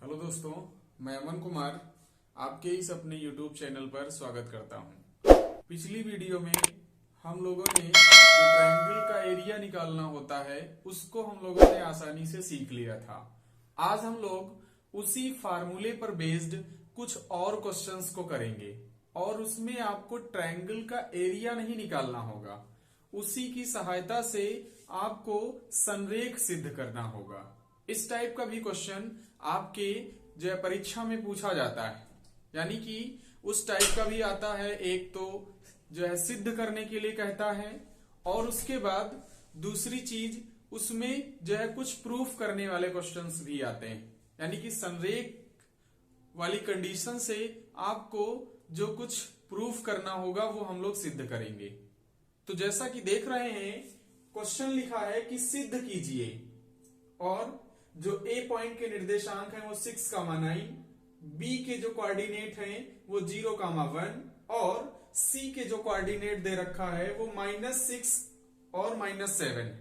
Hello दोस्तों, मैं अमन कुमार आपके इस अपने YouTube चैनल पर स्वागत करता हूं। पिछली वीडियो में हम लोगों ने जो ट्रायंगल का एरिया निकालना होता है उसको हम लोगों ने आसानी से सीख लिया था। आज हम लोग उसी फार्मूले पर बेस्ड कुछ और क्वेश्चंस को करेंगे और उसमें आपको ट्रायंगल का एरिया नहीं निकालना होगा, उसी की सहायता से आपको संरेख सिद्ध करना होगा। इस टाइप का भी क्वेश्चन आपके जो है परीक्षा में पूछा जाता है, यानी कि उस टाइप का भी आता है। एक तो जो है सिद्ध करने के लिए कहता है और उसके बाद दूसरी चीज उसमें जो है कुछ प्रूफ करने वाले क्वेश्चंस भी आते हैं, यानी कि संरेख वाली कंडीशन से आपको जो कुछ प्रूफ करना होगा वो हम लोग सिद्ध करेंगे। तो जैसा कि देख रहे हैं, क्वेश्चन लिखा है कि सिद्ध कीजिए और जो ए पॉइंट के निर्देशांक हैं वो 6,9, बी के जो कोऑर्डिनेट हैं वो 0,1 और सी के जो कोऑर्डिनेट दे रखा है वो -6 और -7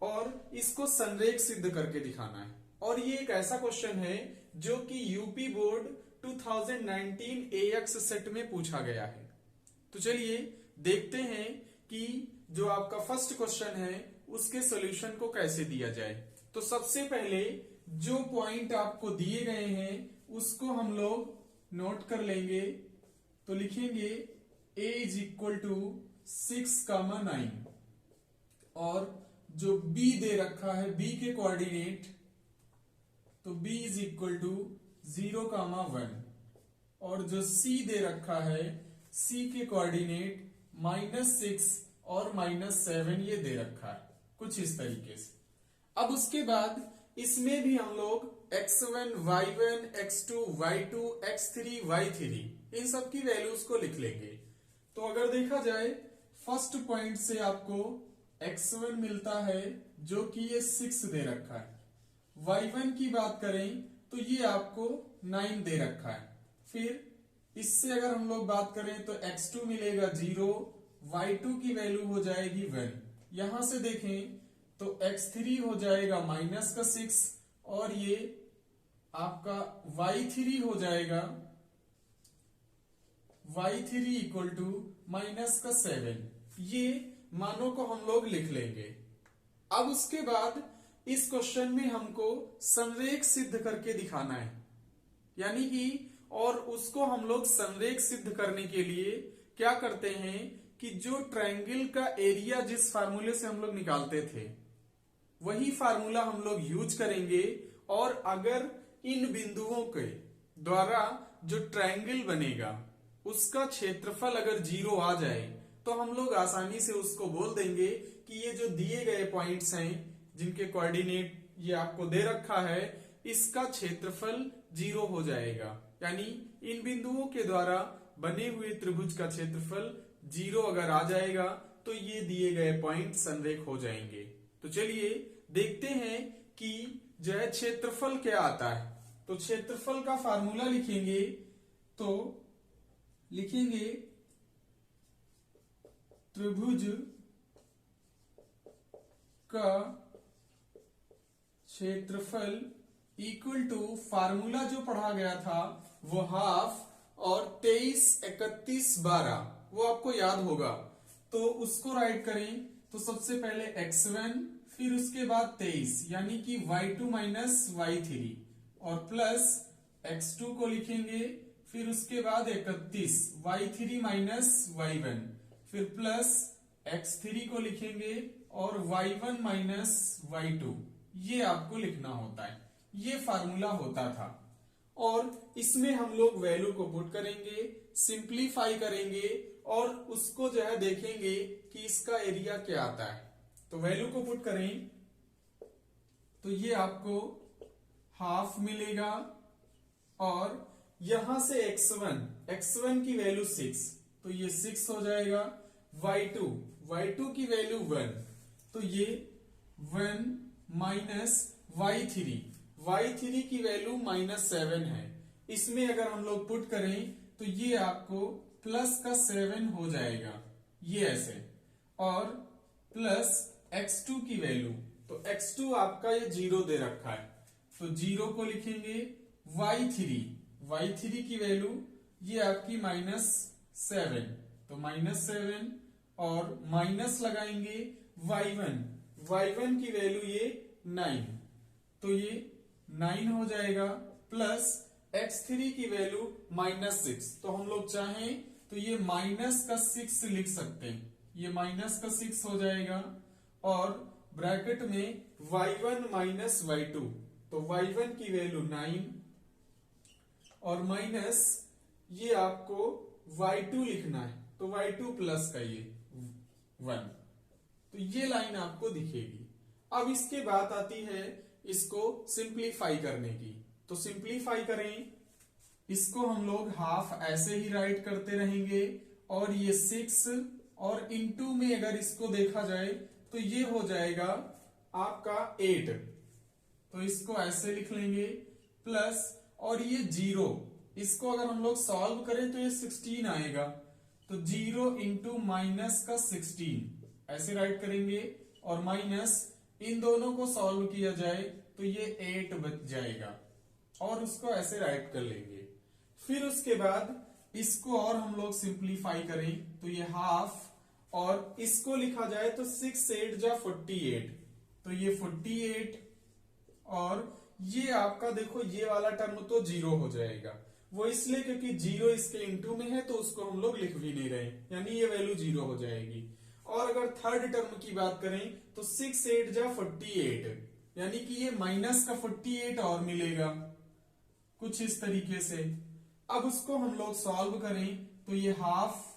और इसको संरेख सिद्ध करके दिखाना है। और ये एक ऐसा क्वेश्चन है जो कि यूपी बोर्ड 2019 एएक्स सेट में पूछा गया है। तो चलिए देखते हैं कि जो आपका फर्स्ट क्वेश्चन है उसके सॉल्यूशन को कैसे दिया जाए। तो सबसे पहले जो पॉइंट आपको दिए गए हैं उसको हम लोग नोट कर लेंगे। तो लिखेंगे a इज इक्वल टू 6,9 और जो b दे रखा है b के कोऑर्डिनेट, तो b इज इक्वल टू 0,1 और जो c दे रखा है c के कोऑर्डिनेट -6 और -7 ये दे रखा है कुछ इस तरीके से। अब उसके बाद इसमें भी हम लोग x1, y1, x2, y2, x3, y3 इन सब की वैल्यूज को लिख लेंगे। तो अगर देखा जाए फर्स्ट पॉइंट से आपको x1 मिलता है जो कि ये 6 दे रखा है, y1 की बात करें तो ये आपको 9 दे रखा है। फिर इससे अगर हम लोग बात करें तो x2 मिलेगा 0, y2 की वैल्यू हो जाएगी 1। यहां से देखें तो x3 हो जाएगा -6 और ये आपका y3 हो जाएगा y3 इक्वल टू -7। ये मानों को हम लोग लिख लेंगे। अब उसके बाद इस क्वेश्चन में हमको संरेख सिद्ध करके दिखाना है, यानी कि और उसको हम लोग संरेख सिद्ध करने के लिए क्या करते हैं कि जो ट्रायंगल का एरिया जिस फार्मूले से हम लोग निकालते थे वही फार्मूला हम लोग यूज करेंगे। और अगर इन बिंदुओं के द्वारा जो ट्रायंगल बनेगा उसका क्षेत्रफल अगर 0 आ जाए तो हम लोग आसानी से उसको बोल देंगे कि ये जो दिए गए पॉइंट्स हैं जिनके कोऑर्डिनेट ये आपको दे रखा है इसका क्षेत्रफल 0 हो जाएगा, यानी इन बिंदुओं के द्वारा बने हुए त्रिभुज का क्षेत्रफल 0 अगर आ जाएगा तो ये दिए गए पॉइंट संरेख हो जाएंगे। तो चलिए देखते हैं कि जो है क्षेत्रफल क्या आता है। तो क्षेत्रफल का फार्मूला लिखेंगे तो लिखेंगे त्रिभुज का क्षेत्रफल इक्वल टू फार्मूला जो पढ़ा गया था वो हाफ और 23, 31, 12 वो आपको याद होगा। तो उसको राइट करें तो सबसे पहले x1 फिर उसके बाद 23 यानी कि y2 - y3 और प्लस x2 को लिखेंगे, फिर उसके बाद 31 y3 - y1 फिर प्लस x3 को लिखेंगे और y1 - y2 ये आपको लिखना होता है। ये फार्मूला होता था और इसमें हम लोग वैल्यू को पुट करेंगे, सिंप्लीफाई करेंगे और उसको जो है देखेंगे कि इसका एरिया क्या आता है। तो वैल्यू को पुट करें तो ये आपको हाफ मिलेगा और यहां से x1 की वैल्यू 6 तो ये 6 हो जाएगा। y2 की वैल्यू 1 तो ये 1 माइनस y3 की वैल्यू -7 है। इसमें अगर हम लोग पुट करें तो ये आपको प्लस का 7 हो जाएगा, ये ऐसे, और प्लस x2 की वैल्यू, तो x2 आपका ये 0 दे रखा है तो 0 को लिखेंगे y3 की वैल्यू ये आपकी -7, तो -7 और माइनस लगाएंगे y1 की वैल्यू ये 9, तो ये 9 हो जाएगा, प्लस x3 की वैल्यू -6, तो हम लोग चाहें तो ये -6 लिख सकते हैं, ये -6 हो जाएगा, और ब्रैकेट में y1 - y2, तो y1 की वैल्यू 9 और माइनस ये आपको y2 लिखना है, तो y2 प्लस का ये 1, तो ये लाइन आपको दिखेगी। अब इसके बाद आती है इसको सिंप्लीफाई करने की, तो सिंप्लीफाई करें, इसको हम लोग हाफ ऐसे ही राइट करते रहेंगे, और ये 6 और इनटू में अगर इसको देखा जाए तो ये हो जाएगा आपका 8, तो इसको ऐसे लिख लेंगे, प्लस और ये 0, इसको अगर हम लोग सॉल्व करें तो ये 16 आएगा, तो 0 इंटू -16 ऐसे राइट करेंगे, और माइनस इन दोनों को सॉल्व किया जाए तो ये 8 बच जाएगा, और उसको ऐसे राइट कर लेंगे। फिर उसके बाद इसको और हम लोग सिंप्लीफाई करें तो ये हाफ, और इसको लिखा जाए तो 6 8 जा 48, तो ये 48, और ये आपका देखो ये वाला टर्म तो 0 हो जाएगा, वो इसलिए क्योंकि 0 इसके इंटू में है, तो उसको हम लोग लिख भी नहीं रहे, यानी ये वैल्यू 0 हो जाएगी। और अगर थर्ड टर्म की बात करें तो 6 8 जा 48, यानी कि ये माइनस का 48 और मिलेगा, कुछ इस तरीके से। अब उसको हम लोग सॉल्व करें तो ये हाफ,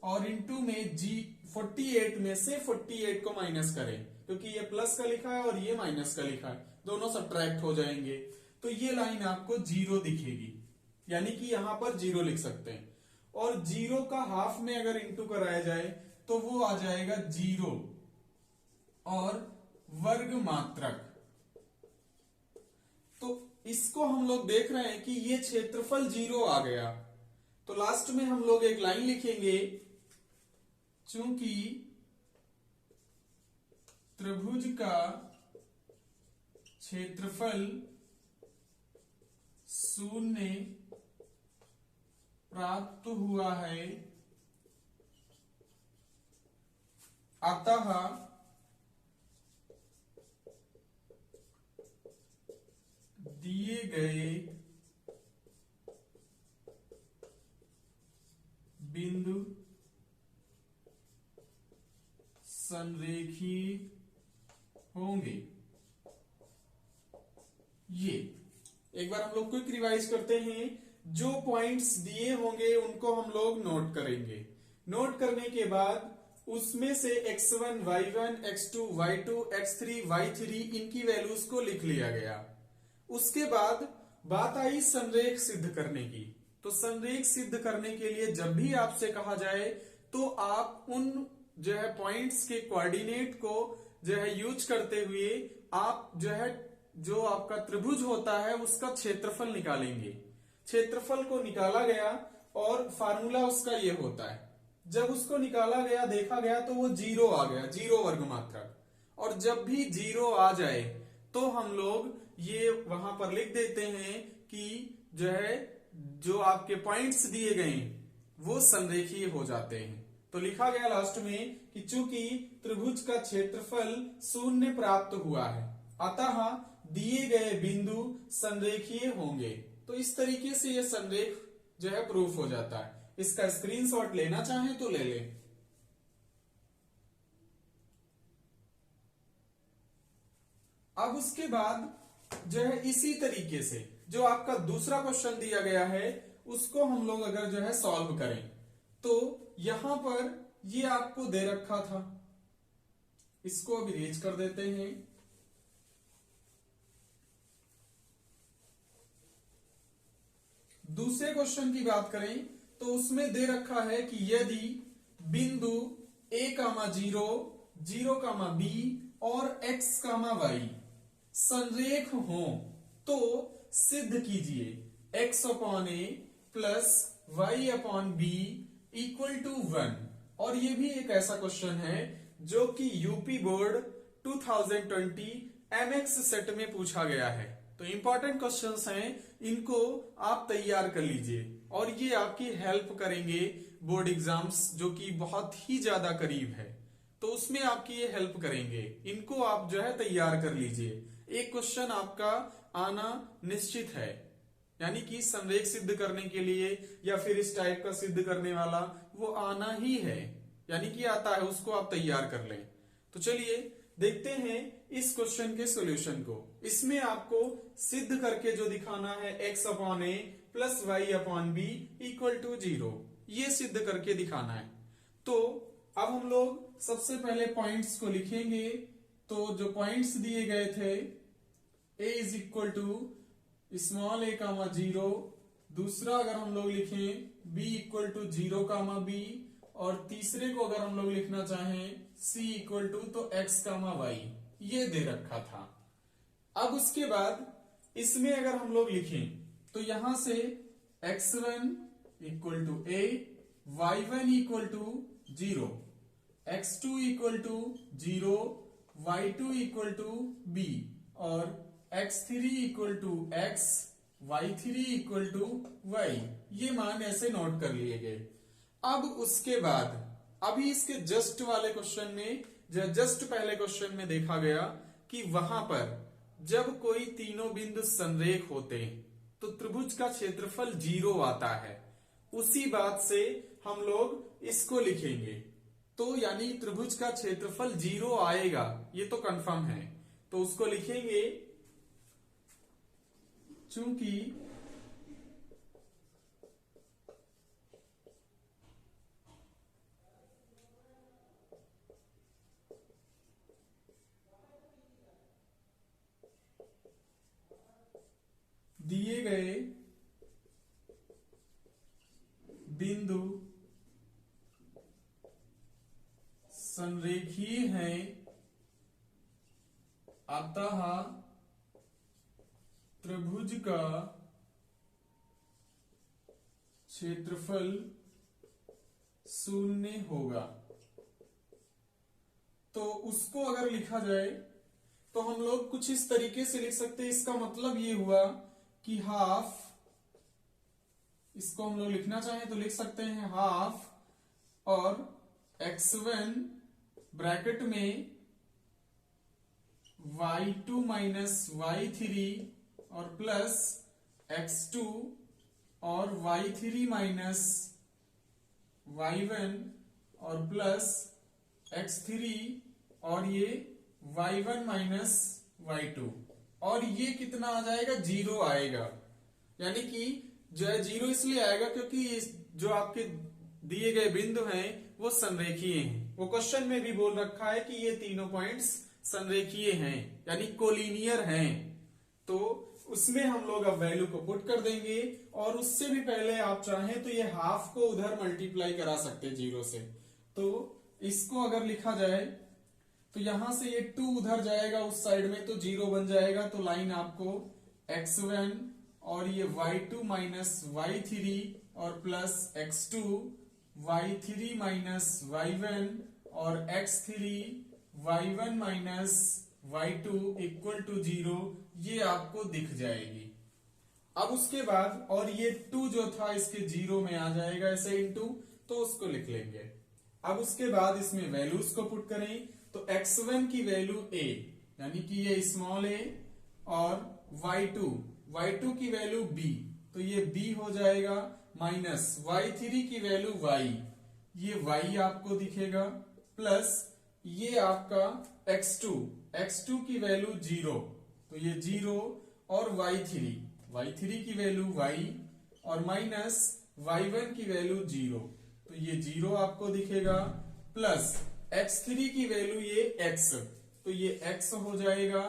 और इंटू में 48 में से 48 को माइनस करें, क्योंकि ये प्लस का लिखा है और ये माइनस का लिखा है, दोनों सब्ट्रैक्ट हो जाएंगे, तो ये लाइन आपको 0 दिखेगी, यानी कि यहां पर 0 लिख सकते हैं। और 0 का हाफ में अगर इंटू कराया जाए तो वो आ जाएगा 0 और वर्ग मात्रक। तो इसको हम लोग देख रहे हैं कि ये क्षेत्रफल 0 आ गया, तो लास्ट में हम लोग एक लाइन लिखेंगे, चूंकि त्रिभुज का क्षेत्रफल 0 प्राप्त हुआ है, अतः दिए गए बिंदु संरेखीय होंगे। ये एक बार हम लोग क्विक रिवाइज करते हैं, जो पॉइंट्स दिए होंगे उनको हम लोग नोट करेंगे, नोट करने के बाद उसमें से x1 y1 x2 y2 x3 y3 इनकी वैल्यूज को लिख लिया गया। उसके बाद बात आई संरेख सिद्ध करने की, तो संरेख सिद्ध करने के लिए जब भी आपसे कहा जाए तो आप उन जो है पॉइंट्स के कोऑर्डिनेट को जो है यूज करते हुए आप जो है जो आपका त्रिभुज होता है उसका क्षेत्रफल निकालेंगे। क्षेत्रफल को निकाला गया और फार्मूला उसका ये होता है, जब उसको निकाला गया देखा गया तो वो 0 आ गया, 0 वर्ग मात्रक। और जब भी 0 आ जाए तो हम लोग ये वहां पर लिख देते हैं कि जो है जो आपके पॉइंट्स दिए गए वो संरेखीय हो जाते हैं। तो लिखा गया लास्ट में कि चूंकि त्रिभुज का क्षेत्रफल 0 प्राप्त हुआ है, अतः दिए गए बिंदु संरेखीय होंगे। तो इस तरीके से ये संरेख जो है प्रूफ हो जाता है। इसका स्क्रीनशॉट लेना चाहें तो ले लें। अब उसके बाद जो है इसी तरीके से जो आपका दूसरा क्वेश्चन दिया गया है उसको हम लोग अगर जो है सॉल्व करें तो यहां पर ये आपको दे रखा था, इसको अब इरेज कर देते हैं। दूसरे क्वेश्चन की बात करें तो उसमें दे रखा है कि यदि बिंदु a, 0, 0, b और x, y संरेख हो तो सिद्ध कीजिए x/a plus y/b equal to 1। और ये भी एक ऐसा क्वेश्चन है जो कि यूपी बोर्ड 2020 MX सेट में पूछा गया है। तो इंपॉर्टेंट क्वेश्चंस हैं, इनको आप तैयार कर लीजिए और ये आपकी हेल्प करेंगे बोर्ड एग्जाम्स जो कि बहुत ही ज्यादा करीब है, तो उसमें आपकी ये हेल्प करेंगे। इनको आप जो है तैयार कर लीजिए। एक क्वेश्चन आपका आना निश्चित है, यानी कि संरेख सिद्ध करने के लिए या फिर इस टाइप का सिद्ध करने वाला वो आना ही है, यानी कि आता है, उसको आप तैयार कर लें। तो चलिए देखते हैं इस क्वेश्चन के सॉल्यूशन को। इसमें आपको सिद्ध करके जो दिखाना है x upon a plus y upon b equal to 0, ये सिद्ध करके दिखाना है। तो अब हम लोग सबसे पहले पॉइंट्स को लिखेंगे। तो जो पॉइंट्स दिए गए थे, a is equal to small a comma 0, दूसरा अगर हम लोग लिखें b equal to 0 comma b, और तीसरे को अगर हम लोग लिखना चाहें c इक्वल टू तो x कामा y, ये दे रखा था। अब उसके बाद इसमें अगर हम लोग लिखें तो यहां से x1 equal to a, y1 equal to 0, x2 equal to 0, y2 equal to b, और x3 equal to x, y3 equal to y, ये मान ऐसे नोट कर लिए गए। अब उसके बाद अभी इसके जस्ट वाले क्वेश्चन में, जस्ट पहले क्वेश्चन में देखा गया कि वहां पर जब कोई तीनों बिंदु संरेख होते तो त्रिभुज का क्षेत्रफल 0 आता है। उसी बात से हम लोग इसको लिखेंगे, तो यानी त्रिभुज का क्षेत्रफल 0 आएगा, ये तो कंफर्म है। तो उसको लिखेंगे, चूंकि दिए गए बिंदु संरेखीय हैं, अतः त्रिभुज का क्षेत्रफल 0 होगा। तो उसको अगर लिखा जाए तो हम लोग कुछ इस तरीके से लिख सकते हैं। इसका मतलब ये हुआ कि हाफ, इसको हम लोग लिखना चाहें तो लिख सकते हैं हाफ, और x1 ब्रैकेट में y2 माइनस y3 और प्लस x2 और y3 माइनस y1 और प्लस x3 और ये y1 माइनस y2, और ये कितना आ जाएगा, 0 आएगा। यानी कि जो है 0 इसलिए आएगा क्योंकि जो आपके दिए गए बिंदु हैं वो संरेखीय हैं। वो क्वेश्चन में भी बोल रखा है कि ये तीनों पॉइंट्स संरेखीय हैं, यानी कोलिनियर हैं। तो उसमें हम लोग अब वैल्यू को पुट कर देंगे, और उससे भी पहले आप चाहें तो ये हाफ को उधर मल्टीप्लाई करा सकते 0 से। तो इसको अगर लिखा जाए तो यहां से ये 2 उधर जाएगा उस साइड में, तो 0 बन जाएगा। तो लाइन आपको x1 और ये y2 माइनस y3 और plus x2 y3 minus y1 और x3 y1 minus y2 equal to 0, ये आपको दिख जाएगी। अब उसके बाद, और ये 2 जो था इसके 0 में आ जाएगा ऐसे इनटू, तो उसको लिख लेंगे। अब उसके बाद इसमें वैल्यूज को पुट करें तो x1 की वैल्यू a, यानी कि ये स्मॉल a, और y2 की वैल्यू b, तो ये b हो जाएगा, माइनस y3 की वैल्यू y, ये y आपको दिखेगा, प्लस ये आपका x2 की वैल्यू 0, तो ये 0, और y3 की वैल्यू y, और माइनस y1 की वैल्यू 0, तो ये 0 आपको दिखेगा, प्लस x3 की वैल्यू ये x, तो ये x हो जाएगा,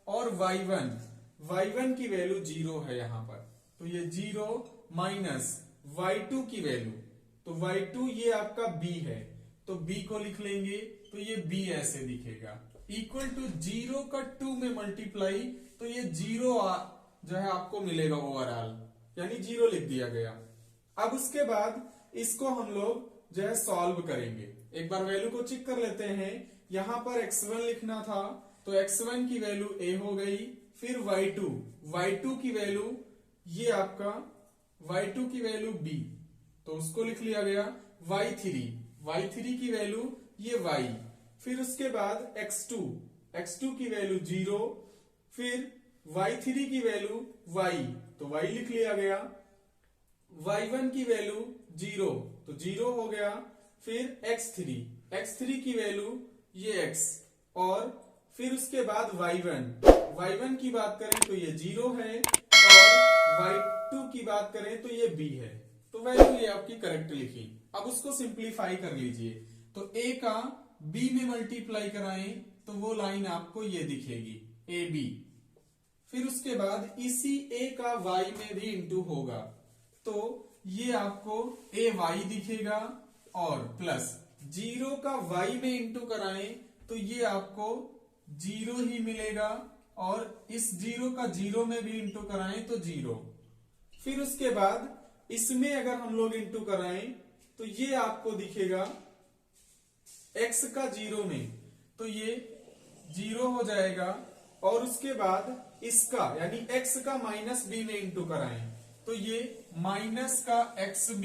और y1 की वैल्यू 0 है यहां पर, तो ये 0, माइनस y2 की वैल्यू, तो y2 ये आपका b है, तो b को लिख लेंगे, तो ये b ऐसे दिखेगा, इक्वल टू 0 का 2 में मल्टीप्लाई, तो ये 0 जो है आपको मिलेगा ओवरऑल, यानी 0 लिख दिया गया। अब उसके बाद इसको हम लोग जो है सॉल्व करेंगे। एक बार वैल्यू को चेक कर लेते हैं। यहां पर x1 लिखना था, तो x1 की वैल्यू a हो गई, फिर y2 की वैल्यू ये आपका y2 की वैल्यू b, तो उसको लिख लिया गया। y3 की वैल्यू ये y, फिर उसके बाद x2 की वैल्यू 0, फिर y3 की वैल्यू y, तो y लिख लिया गया। y1 की वैल्यू 0, तो 0 हो गया। फिर x3 की वैल्यू ये x, और फिर उसके बाद y1 की बात करें तो ये 0 है, और y2 की बात करें तो ये b है। तो वैल्यू ये आपकी करेक्ट लिखी। अब उसको सिंप्लीफाई कर लीजिए, तो a का b में मल्टीप्लाई कराएं तो वो लाइन आपको ये दिखेगी ab। फिर उसके बाद इसी a का y में भी इंटू होगा, तो ये आपको ay दिखेगा, और प्लस 0 का y में इंटू कराएं तो ये आपको 0 ही मिलेगा, और इस 0 का 0 में भी इंटू कराएं तो 0। फिर उसके बाद इसमें अगर हम लोग इंटू कराएं तो ये आपको दिखेगा x का 0 में, तो ये 0 हो जाएगा। और उसके बाद इसका यानी x का माइनस b में इंटू कराएं तो ये माइनस का xb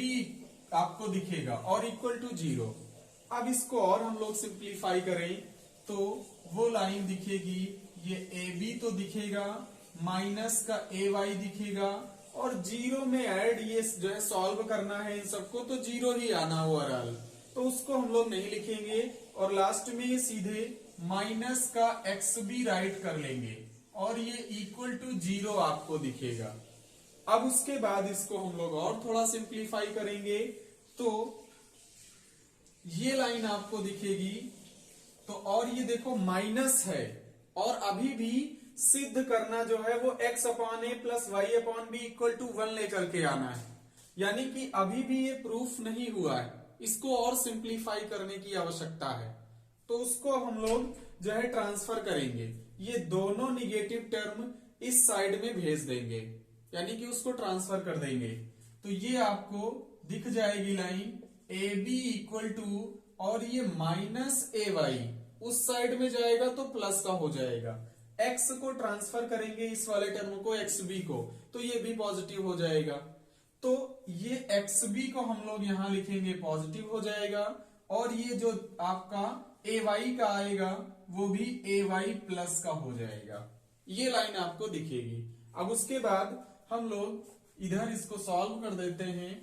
आपको दिखेगा, और इक्वल टू 0। अब इसको और हम लोग सिंप्लीफाई करें तो वो लाइन दिखेगी, ये ab तो दिखेगा, माइनस का ay दिखेगा, और 0 में ऐड ये जो है सॉल्व करना है इन सबको, तो 0 ही आना ओवरऑल, तो उसको हम लोग नहीं लिखेंगे, और लास्ट में ये सीधे माइनस का xb राइट कर लेंगे, और ये इक्वल टू 0 आपको दिखेगा। अब उसके बाद इसको हम लोग और थोड़ा सिंप्लीफाई करेंगे तो ये लाइन आपको दिखेगी, तो और ये देखो माइनस है, और अभी भी सिद्ध करना जो है वो x upon a plus y upon b equal to 1 लेकर के आना है, यानी कि अभी भी ये प्रूफ नहीं हुआ है, इसको और सिंप्लीफाई करने की आवश्यकता है। तो उसको हम लोग जो है ट्रांसफर करेंगे, ये दोनों निगेटिव टर्म इस साइड में भेज देंगे, यानी कि उसको ट्रांसफर कर देंगे, तो ये आपको दिख जाएगी लाइन AB इक्वल टू, और ये माइनस ay उस साइड में जाएगा तो प्लस का हो जाएगा। x को ट्रांसफर करेंगे इस वाले टर्म को xb को, तो ये भी पॉजिटिव हो जाएगा, तो ये xb को हम लोग यहां लिखेंगे पॉजिटिव हो जाएगा, और ये जो आपका ay का आएगा वो भी ay प्लस का हो जाएगा। ये लाइन आपको दिखेगी। अब उसके बाद हम लोग इधर इसको सॉल्व कर देते हैं।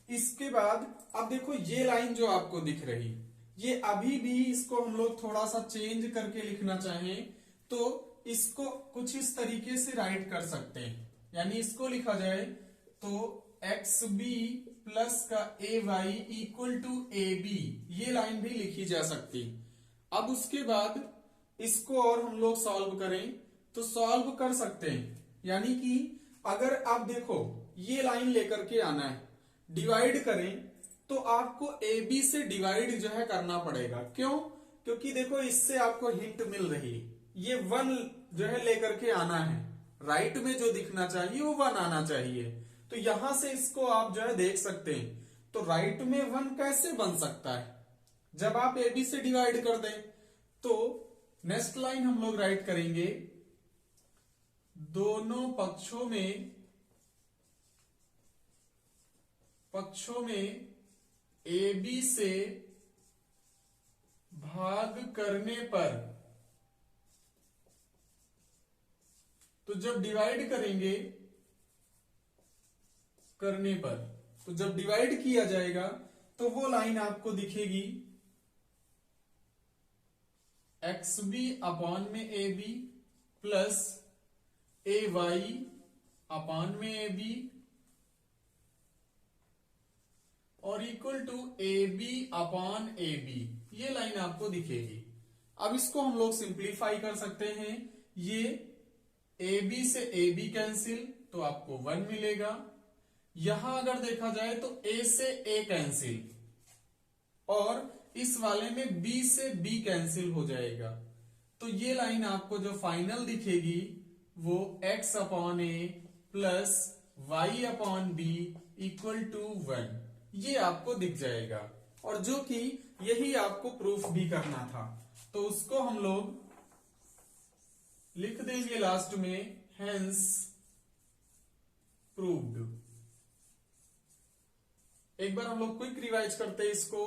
इसके बाद अब देखो ये लाइन जो आपको दिख रही, ये अभी भी इसको हम लोग थोड़ा सा चेंज करके लिखना चाहें तो इसको कुछ इस तरीके से राइट कर सकते हैं, यानी इसको लिखा जाए तो xb प्लस का ay इक्वल टू ab, ये लाइन भी लिखी जा सकती। अब उसके बाद इसको और हम लोग सॉल्व करें तो सॉल्व कर सकते हैं, यानी कि अगर आप देखो ये लाइन लेकर के आना है, डिवाइड करें तो आपको AB से डिवाइड जो है करना पड़ेगा। क्यों? क्योंकि देखो इससे आपको हिंट मिल रही है, ये 1 जो है लेकर के आना है, राइट में जो दिखना चाहिए वो 1 आना चाहिए, तो यहां से इसको आप जो है देख सकते हैं। तो राइट में 1 कैसे बन सकता है? जब आप AB से डिवाइड कर दें। तो नेक्स्ट लाइन हम लोग राइट करेंगे, दोनों पक्षों में AB से भाग करने पर, तो जब डिवाइड करेंगे तो जब डिवाइड किया जाएगा तो वो लाइन आपको दिखेगी XB अपॉन में AB प्लस AY अपॉन में AB और equal to AB upon AB, ये लाइन आपको दिखेगी। अब इसको हम लोग सिंप्लीफाई कर सकते हैं, ये AB से AB कैंसिल तो आपको 1 मिलेगा, यहां अगर देखा जाए तो A से A कैंसिल, और इस वाले में B से B कैंसिल हो जाएगा, तो ये लाइन आपको जो फाइनल दिखेगी वो x upon a plus y upon b equal to 1, ये आपको दिख जाएगा, और जो कि यही आपको प्रूफ भी करना था। तो उसको हम लोग लिख देंगे लास्ट में हेंस प्रूव्ड। एक बार हम लोग क्विक रिवाइज करते हैं इसको।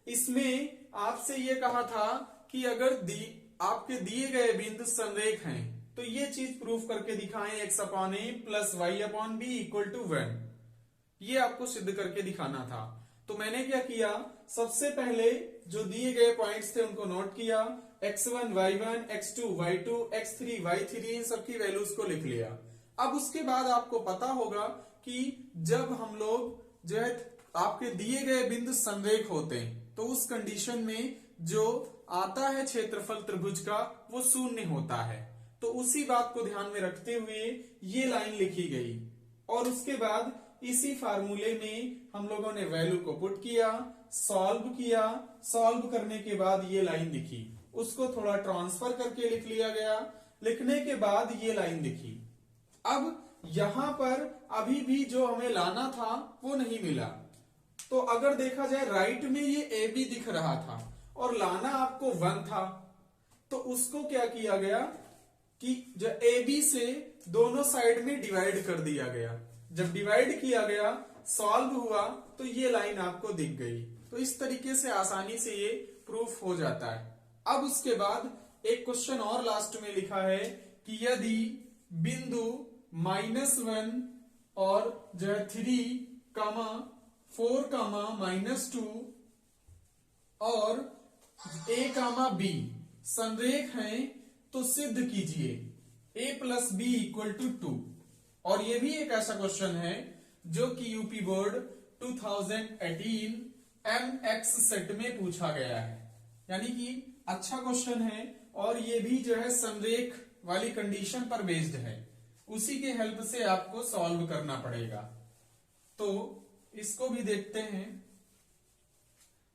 इसमें आपसे ये कहा था कि अगर आपके दिए गए बिंदु संरेख हैं तो ये चीज प्रूफ करके दिखाएं, x upon a plus y upon b equal to 1। ये आपको सिद्ध करके दिखाना था। तो मैंने क्या किया, सबसे पहले जो दिए गए पॉइंट्स थे उनको नोट किया, x1 y1 x2 y2 x3 y3 इन सबकी वैल्यूज को लिख लिया। अब उसके बाद आपको पता होगा कि जब हम लोग जो है आपके दिए गए बिंदु संरेख होते हैं तो उस कंडीशन में जो आता है क्षेत्रफल त्रिभुज का वो शून्य होता है। तो उसी बात को ध्यान में रखते हुए ये लाइन लिखी गई और उसके बाद इसी फार्मूले में हम लोगों ने वैल्यू को पुट किया, सॉल्व किया। सॉल्व करने के बाद ये लाइन दिखी, उसको थोड़ा ट्रांसफर करके लिख लिया गया। लिखने के बाद ये लाइन दिखी। अब यहां पर अभी भी जो हमें लाना था वो नहीं मिला। तो अगर देखा जाए राइट में ये ए बी दिख रहा था और लाना आपको 1 था, तो उसको क्या किया गया कि जो ए बी से दोनों साइड में डिवाइड कर दिया गया। जब डिवाइड किया गया, सॉल्व हुआ, तो ये लाइन आपको दिख गई। तो इस तरीके से आसानी से ये प्रूफ हो जाता है। अब उसके बाद एक क्वेश्चन और लास्ट में लिखा है कि यदि बिंदु -1 और जो है 3, 4, -2 और a, b संरेख हैं तो सिद्ध कीजिए a plus b equal to 2। और ये भी एक ऐसा क्वेश्चन है जो कि यूपी बोर्ड 2018 MX सेट में पूछा गया है, यानी कि अच्छा क्वेश्चन है और ये भी जो है संरेख वाली कंडीशन पर बेस्ड है। उसी के हेल्प से आपको सॉल्व करना पड़ेगा। तो इसको भी देखते हैं।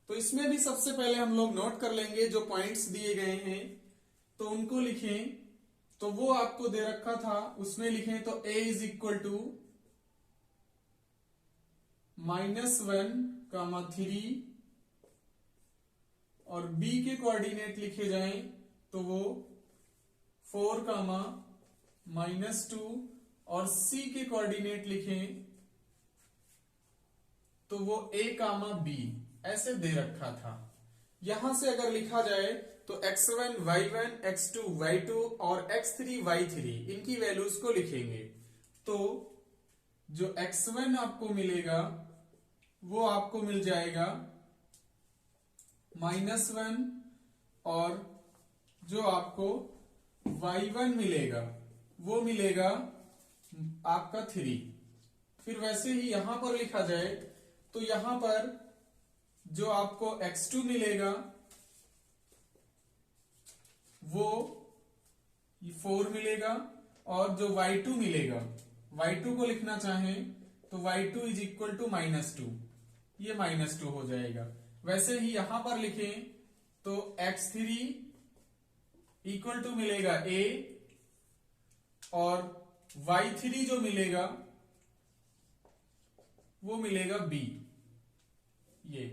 तो इसमें भी सबसे पहले हम लोग नोट कर लेंगे जो पॉइंट्स दिए गए हैं तो उनको लिखें। तो वो आपको दे रखा था, उसमें लिखें तो a इज इक्वल टू -1, 3 और b के कोऑर्डिनेट लिखे जाएं तो वो 4, -2 और c के कोऑर्डिनेट लिखें तो वो a, b ऐसे दे रखा था। यहां से अगर लिखा जाए तो x1 y1 x2 y2 और x3 y3 इनकी वैल्यूज को लिखेंगे। तो जो x1 आपको मिलेगा वो आपको मिल जाएगा -1 और जो आपको y1 मिलेगा वो मिलेगा आपका 3। फिर वैसे ही यहां पर लिखा जाए तो यहां पर जो आपको x2 मिलेगा वो 4 मिलेगा और जो y2 मिलेगा, y2 को लिखना चाहें तो y2 इज इक्वल टू -2, ये -2 हो जाएगा। वैसे ही यहां पर लिखें तो x3 इक्वल टू मिलेगा a और y3 जो मिलेगा वो मिलेगा b। ये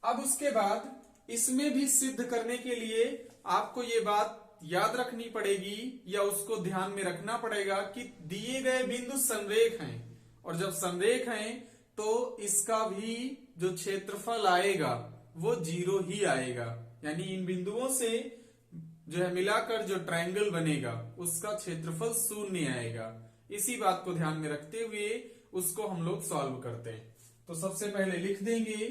अब उसके बाद इसमें भी सिद्ध करने के लिए आपको ये बात याद रखनी पड़ेगी या उसको ध्यान में रखना पड़ेगा कि दिए गए बिंदु संरेख हैं और जब संरेख हैं तो इसका भी जो क्षेत्रफल आएगा वो 0 ही आएगा। यानी इन बिंदुओं से जो है मिलाकर जो ट्रायंगल बनेगा उसका क्षेत्रफल 0 आएगा। इसी बात को ध्यान में रखते हुए उसको हम लोग सॉल्व करते हैं। तो सबसे पहले लिख देंगे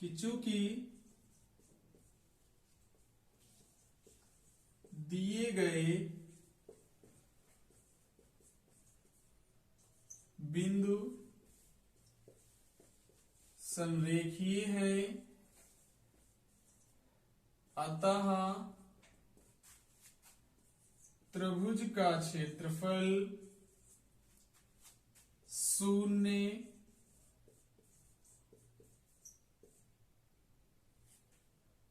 कि चूंकि दिए गए बिंदु संरेखीय हैं अतः त्रिभुज का क्षेत्रफल 0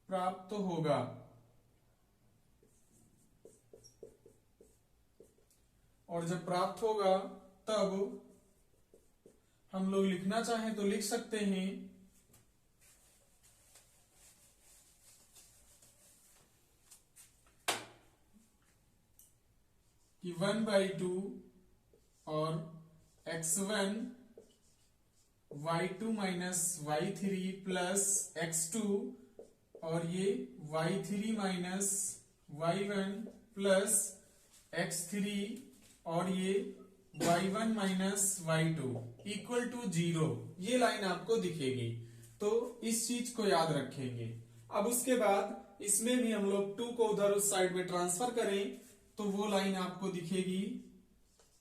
प्राप्त होगा। और जब प्राप्त होगा तब हम लोग लिखना चाहें तो लिख सकते हैं कि 1/2 और x1 y2 minus y3 plus x2 और ये y3 minus y1 plus x3 और ये y1 minus y2 equal to 0, ये लाइन आपको दिखेगी। तो इस चीज को याद रखेंगे। अब उसके बाद इसमें भी हम लोग 2 को उधर उस साइड में ट्रांसफर करें तो वो लाइन आपको दिखेगी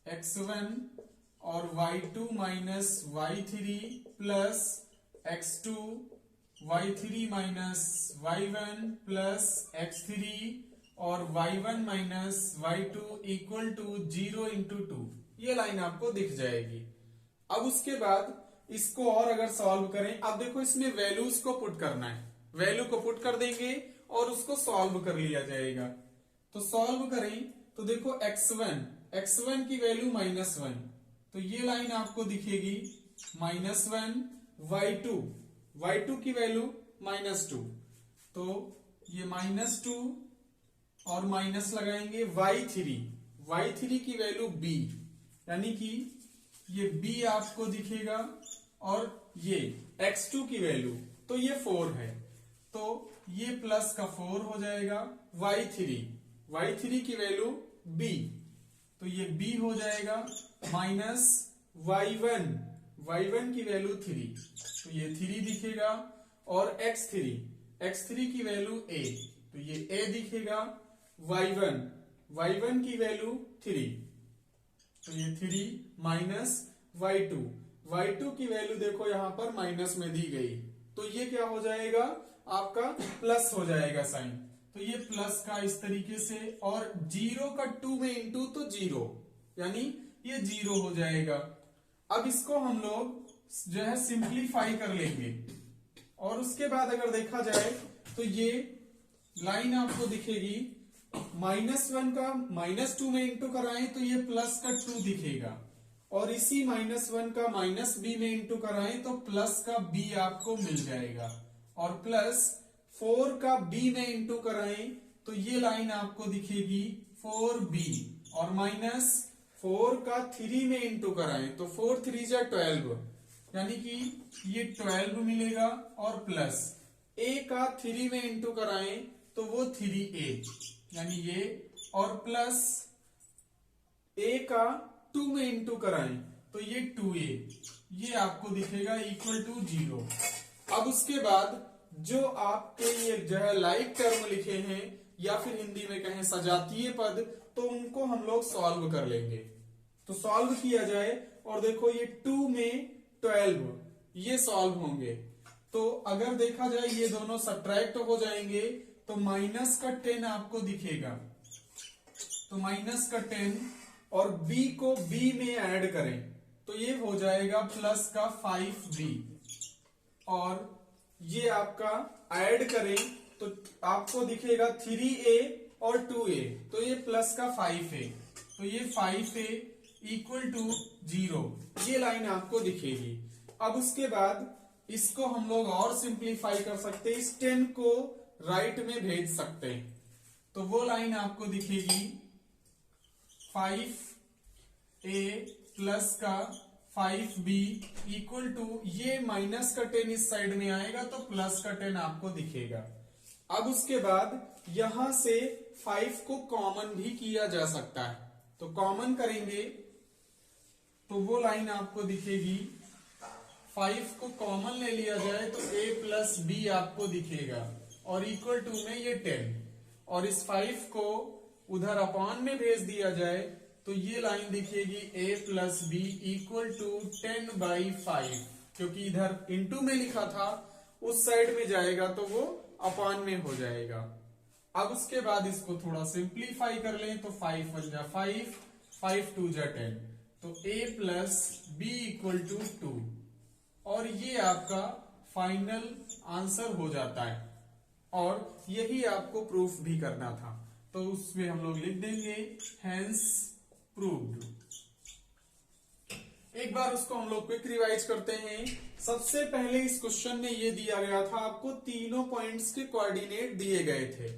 x1 और y2 minus y3 plus x2 y3 minus y1 plus x3 और y1 minus y2 equal to 0 into 2, ये लाइन आपको दिख जाएगी। अब उसके बाद इसको और अगर सॉल्व करें, अब देखो इसमें वैल्यूज को पुट करना है, वैल्यू को पुट कर देंगे और उसको सॉल्व कर लिया जाएगा। तो सॉल्व करें तो देखो x1 की वैल्यू -1, तो ये लाइन आपको दिखेगी -1, y2 की वैल्यू -2, तो ये -2 और माइनस लगाएंगे y3 की वैल्यू b, यानी कि ये b आपको दिखेगा और ये x2 की वैल्यू तो ये 4 है, तो ये प्लस का 4 हो जाएगा। y3 की वैल्यू b, तो ये b हो जाएगा माइनस y1 की वैल्यू 3, तो ये 3 दिखेगा और x3 की वैल्यू a, तो ये a दिखेगा। y1 की वैल्यू 3, तो ये 3 माइनस y2 की वैल्यू देखो यहां पर माइनस में दी गई, तो ये क्या हो जाएगा आपका प्लस हो जाएगा साइन, तो ये प्लस का इस तरीके से, और 0 का 2 में इंटू तो 0, यानी ये 0 हो जाएगा। अब इसको हम लोग जो है सिंप्लीफाई कर लेंगे और उसके बाद अगर देखा जाए तो ये लाइन आपको दिखेगी -1 का -2 में इंटू कराएं तो ये प्लस का 2 दिखेगा, और इसी -1 का -b में इंटू कराएं तो प्लस का b आपको मिल जाएगा, और प्लस 4 का b में इंटू कराएं तो ये लाइन आपको दिखेगी 4b, और माइनस 4 का 3 में इंटू कराएं तो 4 3 जा 12, यानी कि ये 12 मिलेगा, और प्लस a का 3 में इंटू कराएं तो वो 3a, यानी ये, और प्लस a का 2 में इंटू कराएं तो ये 2a, ये आपको दिखेगा इक्वल टू 0। अब उसके बाद जो आपके ये जो है लाइक टर्म लिखे हैं या फिर हिंदी में कहें सजातीय पद, तो उनको हम लोग सॉल्व कर लेंगे। तो सॉल्व किया जाए और देखो ये 2 में 12 ये सॉल्व होंगे, तो अगर देखा जाए ये दोनों सब्ट्रैक्ट हो जाएंगे तो माइनस का 10 आपको दिखेगा, तो माइनस का 10 और b को b में ऐड करें तो ये हो जाएगा प्लस का 5b, और ये आपका ऐड करें तो आपको दिखेगा 3a और 2a, तो ये प्लस का 5a, तो ये 5a इक्वल टू 0, ये लाइन आपको दिखेगी। अब उसके बाद इसको हम लोग और सिंप्लीफाई कर सकते हैं, इस 10 को राइट में भेज सकते हैं, तो वो लाइन आपको दिखेगी 5a प्लस का 5b इक्वल टू, ये माइनस का 10 इस साइड में आएगा तो प्लस का 10 आपको दिखेगा। अब उसके बाद यहां से 5 को कॉमन भी किया जा सकता है, तो कॉमन करेंगे तो वो लाइन आपको दिखेगी, 5 को कॉमन ले लिया जाए तो a प्लस b आपको दिखेगा, और इक्वल टू में ये 10, और इस 5 को उधर अपॉन में भेज दिया जाए तो ये लाइन दिखेगी a plus b equal to 10/5, क्योंकि इधर इंटू में लिखा था उस साइड में जाएगा तो वो अपॉन में हो जाएगा। अब उसके बाद इसको थोड़ा सिंप्लीफाई कर लें तो 5 1 जा 5, 5 2 जा 10, तो a plus b equal to 2, और ये आपका फाइनल आंसर हो जाता है, और यही आपको प्रूफ भी करना था, तो उसमें हम लोग लिख देंगे हेंस प्रूव्ड। एक बार उसको हम लोग क्विक रिवाइज करते हैं। सबसे पहले इस क्वेश्चन में ये दिया गया था, आपको तीनों पॉइंट्स के कोऑर्डिनेट दिए गए थे,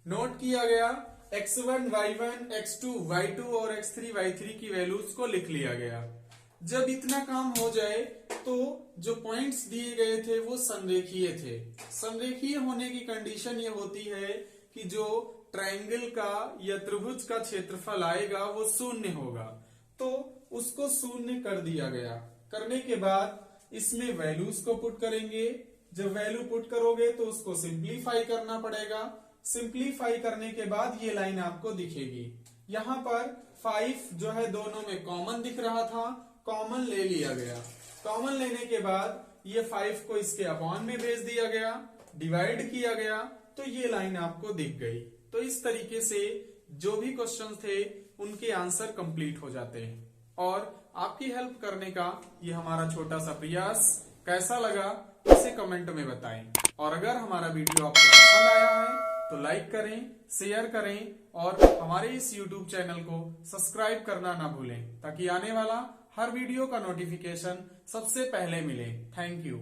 नोट किया गया x1 y1 x2 y2 और x3 y3 की वैल्यूज को लिख लिया गया। जब इतना काम हो जाए तो जो पॉइंट्स दिए गए थे वो संरेखीय थे। संरेखीय होने की कंडीशन ये होती है कि जो ट्रायंगल का या त्रिभुज का क्षेत्रफल आएगा वो शून्य होगा, तो उसको शून्य कर दिया गया। करने के बाद इसमें वैल्यूज को पुट करेंगे। जब वैल्यू पुट करोगे तो उसको सिंप्लीफाई करना पड़ेगा। सिंप्लीफाई करने के बाद ये लाइन आपको दिखेगी। यहाँ पर 5 जो है दोनों में कॉमन दिख रहा था, कॉमन ले लिया गया। कॉमन लेने के बाद ये 5 को इसके अपॉन में भेज दिया गया, डिवाइड किया गया, तो ये लाइन आपको दिख गई। तो इस तरीके से जो भी क्वेश्चन थे उनके आंसर कंप्लीट हो जाते हैं। और आपकी हेल्प करने का ये हमारा छोटा सा प्रयास कैसा लगा इसे कमेंट में बताएं। और अगर हमारा वीडियो आपको पसंद आया है तो लाइक करें, शेयर करें और हमारे इस YouTube चैनल को सब्सक्राइब करना ना भूलें, ताकि आने वाला हर वीडियो का नोटिफिकेशन सबसे पहले मिले। Thank you.